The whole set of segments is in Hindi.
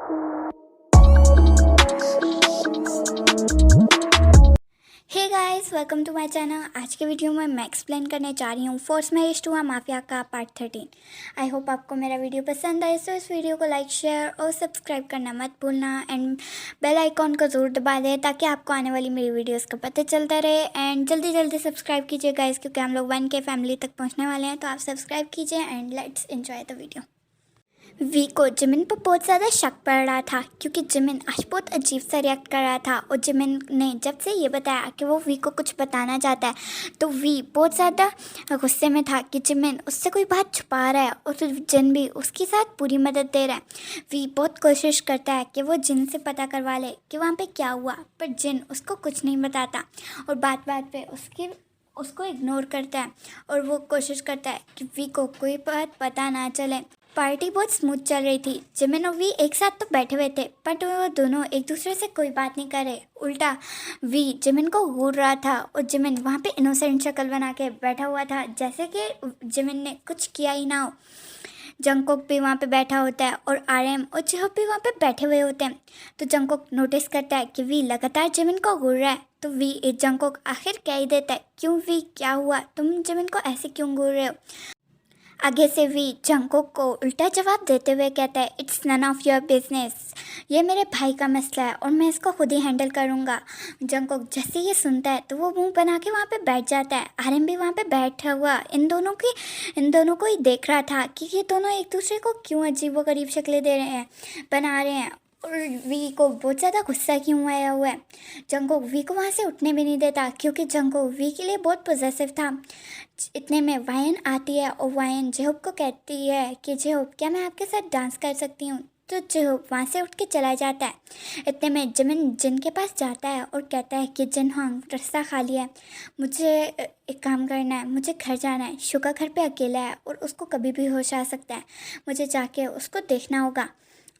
Hey guys, welcome to my channel. आज के वीडियो में मैं एक्सप्लेन करने जा रही हूँ फोर्स मैरिज टू माफिया का पार्ट 13। आई होप आपको मेरा वीडियो पसंद आए, तो इस वीडियो को लाइक, शेयर और सब्सक्राइब करना मत भूलना एंड बेल आइकॉन को ज़रूर दबा दें ताकि आपको आने वाली मेरी वीडियोस का पता चलता रहे। एंड जल्दी जल्दी सब्सक्राइब कीजिए गाइस, क्योंकि हम लोग 1K फैमिली तक पहुँचने वाले हैं। तो आप सब्सक्राइब कीजिए and let's enjoy the video. V को जिमिन पर बहुत ज़्यादा शक पड़ रहा था, क्योंकि जिमिन आज बहुत अजीब सा रिएक्ट कर रहा था। और जिमिन ने जब से ये बताया कि वो वी को कुछ बताना चाहता है, तो वी बहुत ज़्यादा गुस्से में था कि जिमिन उससे कोई बात छुपा रहा है। और तो जिन भी उसके साथ पूरी मदद दे रहा है। वी बहुत कोशिश करता है कि वो जिन से पता करवा ले कि वहाँ पे क्या हुआ, पर जिन उसको कुछ नहीं बताता और बात बात पे उसको इग्नोर करता है। और वो कोशिश करता है कि वी को कोई बात पता ना चले। पार्टी बहुत स्मूथ चल रही थी। जिमिन और वी एक साथ तो बैठे हुए थे, बट वो दोनों एक दूसरे से कोई बात नहीं कर रहे। उल्टा वी जिमिन को घूर रहा था और जिमिन वहाँ पे इनोसेंट शक्ल बना के बैठा हुआ था, जैसे कि जिमिन ने कुछ किया ही ना हो। जंगकोक भी वहाँ पे बैठा होता है और RM और जिहोप भी वहाँ पे बैठे हुए होते हैं। तो जंगकोक नोटिस करता है कि वी लगातार जिमिन को घूर रहा है। तो वी जंगकोक आखिर कह ही देता है, क्यों वी, क्या हुआ, तुम जिमिन को ऐसे क्यों घूर रहे हो। आगे से वी जंगकोक को उल्टा जवाब देते हुए कहता है, it's none of your business. ये मेरे भाई का मसला है और मैं इसको खुद ही हैंडल करूँगा। जंगकोक जैसे ये सुनता है तो वो मुंह बना के वहाँ पे बैठ जाता है। RM भी वहाँ पे बैठा हुआ इन दोनों को ही देख रहा था कि ये दोनों एक दूसरे को क्यों अजीब व गरीब शक्लें दे रहे हैं, बना रहे हैं। और वी को बहुत ज़्यादा गुस्सा क्यों आया हुआ है। जंगकोक वी को वहाँ से उठने भी नहीं देता, क्योंकि जंगकोक वी के लिए बहुत पॉजेसिव था। इतने में वायन आती है और वायन जेहोप को कहती है कि जेहोप, क्या मैं आपके साथ डांस कर सकती हूँ। तो जेहोप वहाँ से उठ के चला जाता है। इतने में जिमिन जिन के पास जाता है और कहता है कि जिन हांग, रास्ता खाली है, मुझे एक काम करना है, मुझे घर जाना है। शुगा घर पे अकेला है और उसको कभी भी होश आ सकता है, मुझे जाके उसको देखना होगा।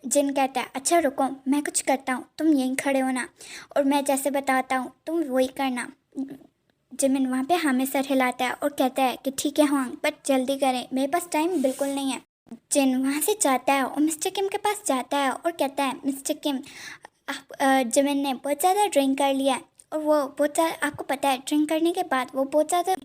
जिन कहता है, अच्छा रुको, मैं कुछ करता हूँ, तुम यहीं खड़े होना और मैं जैसे बताता हूँ तुम वही करना। जिमिन वहाँ पे हाँ में सर हिलाता है और कहता है कि ठीक है हाँ, बट जल्दी करें, मेरे पास टाइम बिल्कुल नहीं है। जिन वहाँ से जाता है और मिस्टर किम के पास जाता है और कहता है, मिस्टर किम, जिमिन ने बहुत ज़्यादा ड्रिंक कर लिया है और वो बहुत ज़्यादा, आपको पता है, ड्रिंक करने के बाद वो बहुत ज़्यादा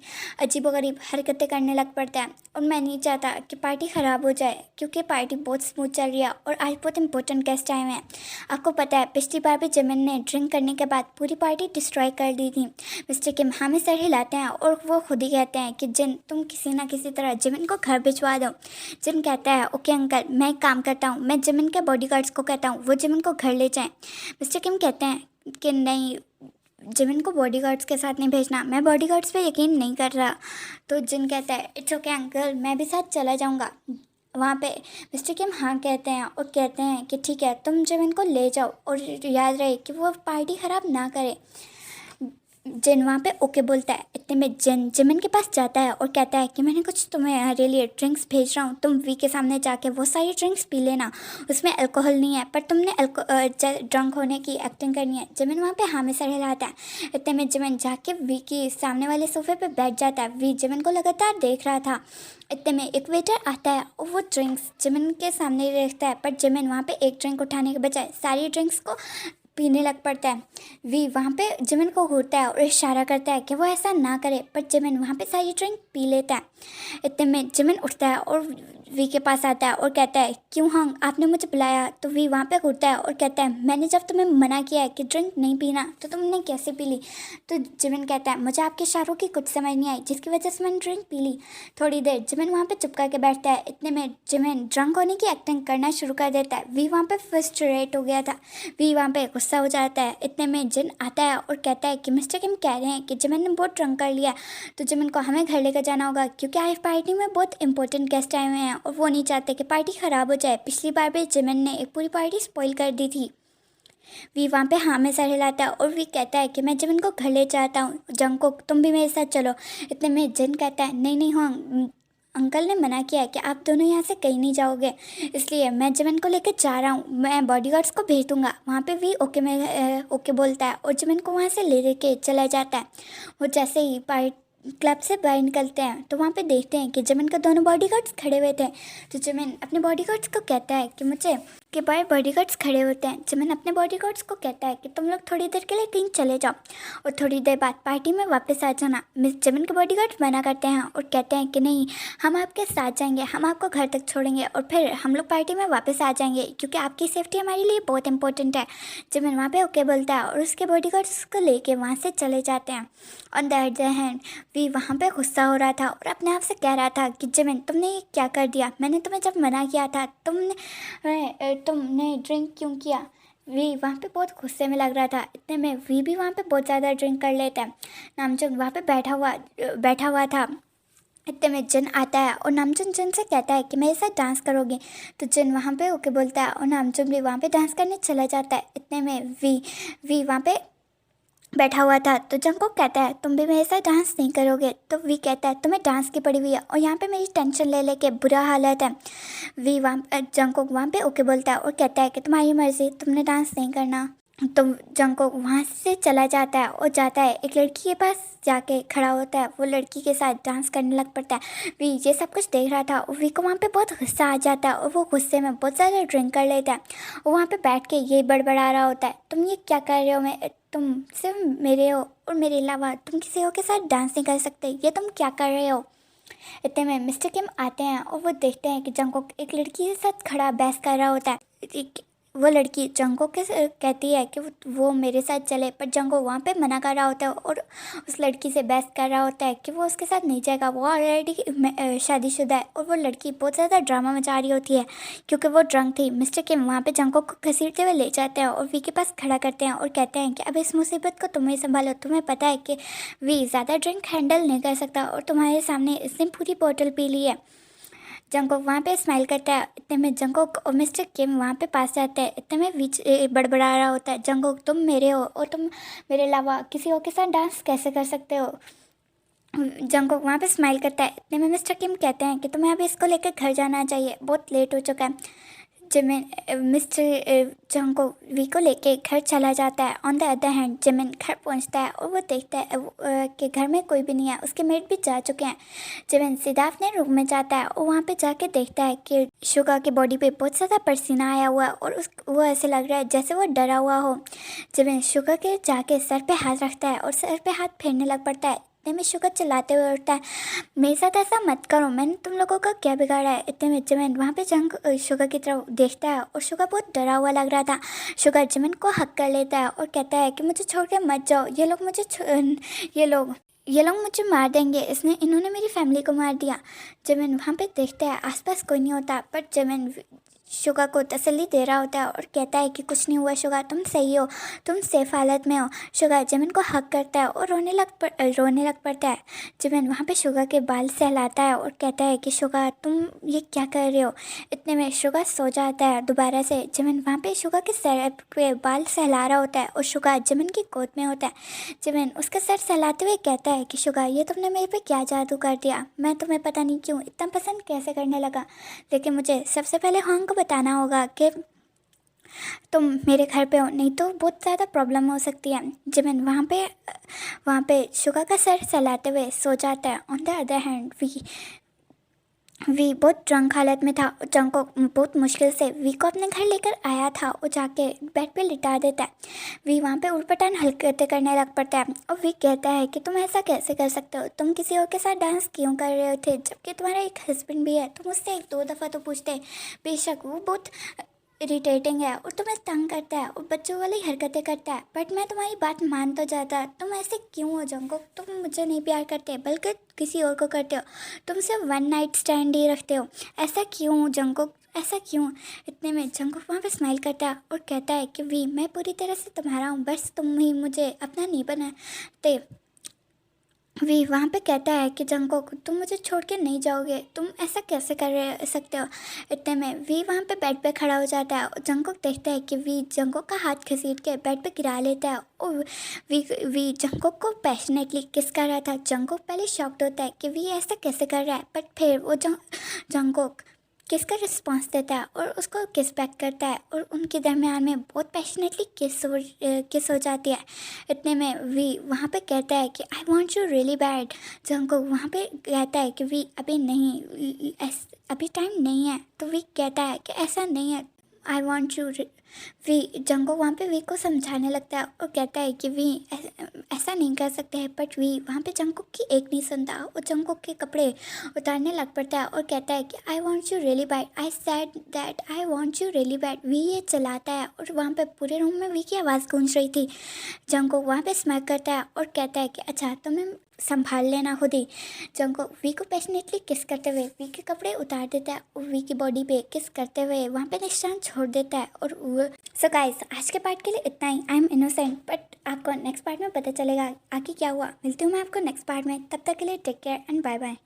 अजीबोगरीब हरकतें करने लग पड़ता है। और मैं नहीं चाहता कि पार्टी ख़राब हो जाए, क्योंकि पार्टी बहुत स्मूथ चल रही है और आज बहुत इंपॉर्टेंट गेस्ट आए हुए हैं। आपको पता है, पिछली बार भी जिमिन ने ड्रिंक करने के बाद पूरी पार्टी डिस्ट्रॉय कर दी थी। मिस्टर किम हमें सर हिलाते हैं और वो खुद ही कहते हैं कि जिन, तुम किसी ना किसी तरह जिमिन को घर भिजवा दो। जिन कहता है, ओके अंकल, मैं एक काम करता हूँ, मैं जिमिन के बॉडीगार्ड्स को कहता हूँ वो जिमिन को घर ले जाएं। मिस्टर किम कहते हैं कि नहीं, जिमिन को बॉडीगार्ड्स के साथ नहीं भेजना, मैं बॉडीगार्ड्स पे यकीन नहीं कर रहा। तो जिन कहता है, इट्स ओके अंकल, मैं भी साथ चला जाऊंगा। वहाँ पे मिस्टर किम हाँ कहते हैं और कहते हैं कि ठीक है, तुम जिमिन को ले जाओ और याद रहे कि वो पार्टी ख़राब ना करे। जिन वहाँ पे ओके बोलता है। इतने में जिन जिमिन के पास जाता है और कहता है कि मैंने कुछ तुम्हारे लिए ड्रिंक्स भेज रहा हूँ, तुम वी के सामने जाके वो सारी ड्रिंक्स पी लेना, उसमें अल्कोहल नहीं है, पर तुमने ड्रंक होने की एक्टिंग करनी है। जिमिन वहाँ पे हाँ में सर हिलाता है। इतने में जिमिन जाके वी के सामने वाले सोफे पे बैठ जाता है। वी जिमिन को लगातार देख रहा था। इतने में एक वेटर आता है और वो ड्रिंक्स जिमिन के सामने रखता है, पर जिमिन वहाँ पे एक ड्रिंक उठाने के बजाय सारी ड्रिंक्स को पीने लग पड़ता है। वी वहाँ पे जिमिन को घूरता है और इशारा करता है कि वो ऐसा ना करे, पर जिमिन वहाँ पे सारी ड्रिंक पी लेता है। इतने में जिमिन उठता है और वी के पास आता है और कहता है, क्यों हाँ, आपने मुझे बुलाया। तो वी वहाँ पे घूरता है और कहता है, मैंने जब तुम्हें मना किया है कि ड्रिंक नहीं पीना, तो तुमने कैसे पी ली। तो जिमिन कहता है, मुझे आपके इशारों की कुछ समझ नहीं आई, जिसकी वजह से मैंने ड्रिंक पी ली। थोड़ी देर जिमिन वहाँ पे चुप करके बैठता है। इतने में जिमिन ड्रंक होने की एक्टिंग करना शुरू कर देता है। वी वहाँ पे फ्रस्ट्रेट हो गया था। वी वहाँ पे गुस्सा हो जाता है। इतने में जिन आता है और कहता है कि मिस्टर किम कह रहे हैं कि जिमिन ने बहुत ड्रंक कर लिया, तो जिमिन को हमें घर लेकर जाना होगा, क्योंकि आज पार्टी में बहुत इंपॉर्टेंट गेस्ट आए हुए हैं और वो नहीं चाहते कि पार्टी ख़राब हो जाए। पिछली बार भी जिमिन ने एक पूरी पार्टी स्पॉइल कर दी थी। वी वहाँ पे हाँ में सर हिलाता है और वी कहता है कि मैं जिमिन को घर ले जाता हूँ, जंगकोक तुम भी मेरे साथ चलो। इतने में जिन कहता है, नहीं नहीं हाँ, अंकल ने मना किया है कि आप दोनों यहाँ से कहीं नहीं जाओगे, इसलिए मैं जिमिन को लेकर जा रहा हूँ, मैं बॉडीगार्ड्स को भेज दूँगा। वहाँ पे भी ओके में ओके बोलता है और जिमिन को वहाँ से ले के चला जाता है। वो जैसे ही क्लब से बाहर निकलते हैं तो वहाँ पे देखते हैं कि जिमिन के दोनों बॉडीगार्ड्स खड़े हुए थे। तो जिमिन अपने बॉडीगार्ड्स को कहता है कि मुझे के बाहर बॉडीगार्ड्स खड़े होते हैं। जिमिन अपने बॉडीगार्ड्स को कहता है कि तुम लोग थोड़ी देर के लिए कहीं चले जाओ और थोड़ी देर बाद पार्टी में वापस आ जाना। मिस जिमिन के बॉडीगार्ड्स मना करते हैं और कहते हैं कि नहीं, हम आपके साथ जाएंगे, हम आपको घर तक छोड़ेंगे और फिर हम लोग पार्टी में वापस आ जाएंगे क्योंकि आपकी सेफ्टी हमारे लिए बहुत इंपॉर्टेंट है। जिमिन वहाँ पे ओके बोलता है और उसके बॉडीगार्ड्स को लेके वहाँ से चले जाते हैं। On the other hand V वहाँ पे गुस्सा हो रहा था और अपने आप से कह रहा था कि जिमिन तुमने ये क्या कर दिया, मैंने तुम्हें जब मना किया था तुमने ड्रिंक क्यों किया। वी वहाँ पे बहुत गुस्से में लग रहा था। इतने में वी भी वहाँ पे बहुत ज़्यादा ड्रिंक कर लेता है। नामचुन वहाँ पे बैठा हुआ था। इतने में जिन आता है और नामचुन जिन से कहता है कि मेरे साथ डांस करोगे, तो जिन वहाँ पे ओके बोलता है और नामचुन भी वहाँ पे डांस करने चला जाता है। इतने में वी वहाँ पे बैठा हुआ था। तो जंगकोक कहता है तुम भी मेरे साथ डांस नहीं करोगे, तो वी कहता है तुम्हें डांस की पड़ी हुई है और यहाँ पे मेरी टेंशन ले लेके बुरा हालत है। जंगकोक वहाँ पे ओके बोलता है और कहता है कि तुम्हारी मर्ज़ी, तुमने डांस नहीं करना। तो जंगकोक वहाँ से चला जाता है और जाता है एक लड़की के पास जाके खड़ा होता है। वो लड़की के साथ डांस करने लग पड़ता है। वी ये सब कुछ देख रहा था और वी को वहाँ पे बहुत गुस्सा आ जाता है और वो गुस्से में बहुत ज़्यादा ड्रिंक कर लेता है और वहाँ पे बैठ के ये बड़बड़ा रहा होता है, तुम ये क्या कर रहे हो, मैं तुम सिर्फ मेरे हो और मेरे अलावा तुम किसी और के साथ डांस नहीं कर सकते, ये तुम क्या कर रहे हो। इतने में मिस्टर किम आते हैं और वो देखते हैं कि जंगकोक एक लड़की के साथ खड़ा बहस कर रहा होता है। वो लड़की जंगकोक के कहती है कि वो मेरे साथ चले, पर जंगकोक वहाँ पे मना कर रहा होता है और उस लड़की से बहस कर रहा होता है कि वो उसके साथ नहीं जाएगा, वो ऑलरेडी शादीशुदा है। और वो लड़की बहुत ज़्यादा ड्रामा मचा रही होती है क्योंकि वो ड्रंक थी। मिस्टर किम वहाँ पे जंगकोक को घसीटते हुए ले जाते हैं और वी के पास खड़ा करते हैं और कहते हैं कि अब इस मुसीबत को तुम्हें संभालो, तुम्हें पता है कि वी ज़्यादा ड्रिंक हैंडल नहीं कर सकता और तुम्हारे सामने इसने पूरी बोतल पी ली है। जंगकोक वहाँ पे स्माइल करता है। इतने में जंगकोक और मिस्टर किम वहाँ पे पास जाते हैं। इतने में बीच बड़बड़ा रहा होता है, जंगकोक तुम मेरे हो और तुम मेरे अलावा किसी और के साथ डांस कैसे कर सकते हो। जंगकोक वहाँ पे स्माइल करता है। इतने में मिस्टर किम कहते हैं कि तुम्हें अभी इसको लेकर घर जाना चाहिए, बहुत लेट हो चुका है। जिमिन मिस्टर जंगकोक वी को लेके घर चला जाता है। On the other hand Jimin घर पहुंचता है और वो देखता है कि घर में कोई भी नहीं है, उसके मेट भी जा चुके हैं। जिमिन सीधा अपने रूम में जाता है और वहाँ पे जाके देखता है कि शुगा की बॉडी पे बहुत ज़्यादा पसीना आया हुआ है और वो ऐसे लग रहा है जैसे वो डरा हुआ हो। जिमिन शुगा के जाके सर पे हाथ रखता है और सर पे हाथ फेरने लग पड़ता है। इतने में शुगर चिल्लाते हुए उठता है, मेरे साथ ऐसा मत करो, मैंने तुम लोगों का क्या बिगाड़ा है। इतने में जिमिन वहाँ पे शुगर की तरफ देखता है और शुगर बहुत डरा हुआ लग रहा था। शुगर जिमिन को हक कर लेता है और कहता है कि मुझे छोड़ के मत जाओ, ये लोग मुझे मार देंगे, इन्होंने मेरी फैमिली को मार दिया। जिमिन वहाँ पे देखता है आसपास कोई नहीं होता, पर जिमिन शुगा को तसल्ली दे रहा होता है और कहता है कि कुछ नहीं हुआ शुगा, तुम सही हो, तुम सेफ हालत में हो। शुगा जिमिन को हक करता है और रोने लग पड़ता है। जिमिन वहाँ पे शुगा के बाल सहलाता है और कहता है कि शुगा तुम ये क्या कर रहे हो। इतने में शुगा सो जाता है दोबारा से। जिमिन वहाँ पे शुगा के सर पे बाल सहला रहा होता है और शुगा जिमिन की गोद में होता है। जिमिन उसका सर सहलाते हुए कहता है कि शुगा ये तुमने मेरे पे क्या जादू कर दिया, मैं तुम्हें पता नहीं क्यों इतना पसंद कैसे करने लगा, लेकिन मुझे सबसे पहले हॉन्ग को बताना होगा कि तुम मेरे घर पे हो, नहीं तो बहुत ज़्यादा प्रॉब्लम हो सकती है। जिमिन वहाँ पे शुगा का सर सहलाते हुए सो जाता है। On the other hand V बहुत ड्रंक हालत में था। जंगकोक बहुत मुश्किल से वी को अपने घर लेकर आया था और जाके बेड पे लिटा देता है। वी वहाँ पे उल्पटान हरकतें करने लग पड़ता है और वी कहता है कि तुम ऐसा कैसे कर सकते हो, तुम किसी और के साथ डांस क्यों कर रहे थे जबकि तुम्हारा एक हस्बैंड भी है। तुम उससे 1-2 दफ़ा तो पूछते, बेशक वो बहुत इरिटेटिंग है और तुम्हें तंग करता है और बच्चों वाली हरकतें करता है, बट मैं तुम्हारी बात मान तो जाता। तुम ऐसे क्यों हो जंगकोक, तुम मुझे नहीं प्यार करते बल्कि किसी और को करते हो, तुम सिर्फ 1 नाइट स्टैंड ही रखते हो, ऐसा क्यों जंगकोक, ऐसा क्यों। इतने में जंगकोक वहाँ पे स्माइल करता है और कहता है कि वी मैं पूरी तरह से तुम्हारा हूँ, बस तुम ही मुझे अपना नहीं बनाते। वी वहाँ पे कहता है कि जंगकोक तुम मुझे छोड़ के नहीं जाओगे, तुम ऐसा कैसे सकते हो। इतने में वी वहाँ पे बेड पे खड़ा हो जाता है और जंगकोक देखता है कि वी जंगकोक का हाथ घसीट के बेड पे गिरा लेता है और वी जंगकोक को पैशनेटली किस कर रहा था। जंगकोक पहले शॉक्ड होता है कि वी ऐसा कैसे कर रहा है, बट फिर वो जंगकोक किस का रिस्पॉन्स देता है और उसको किस बैक करता है और उनके दरमियान में बहुत पैशनेटली किस हो जाती है। इतने में वी वहाँ पे कहता है कि I want you really bad. Jungkook वहाँ पे कहता है कि वी अभी नहीं, अभी टाइम नहीं है। तो वी कहता है कि ऐसा नहीं है, I want you V. Jungkook वहाँ पे वी को समझाने लगता है और कहता है कि वी ऐसा नहीं कर सकते हैं, बट वी वहाँ पे जंगकुक की एक नहीं सुनता और जंगकुक के कपड़े उतारने लग पड़ता है और कहता है कि I want you really bad, I said that I want you really bad. V ये चलाता है और वहाँ पे पूरे रूम में वी की आवाज़ गूंज रही थी। जंगकुक वहाँ पे स्माइल करता है और कहता है कि अच्छा तुम्हें संभाल लेना खुद ही। जंगकुक वी को पैशनेटली किस करते हुए वी के कपड़े उतार देता है और वी की बॉडी पे किस करते हुए वहाँ पे निशान छोड़ देता है। और वो सो गाइस, आज के पार्ट के लिए इतना ही। आई एम इनोसेंट, बट आपको नेक्स्ट पार्ट में पता चलेगा आगे क्या हुआ। मिलती हूँ मैं आपको नेक्स्ट पार्ट में, तब तक के लिए take care and bye bye.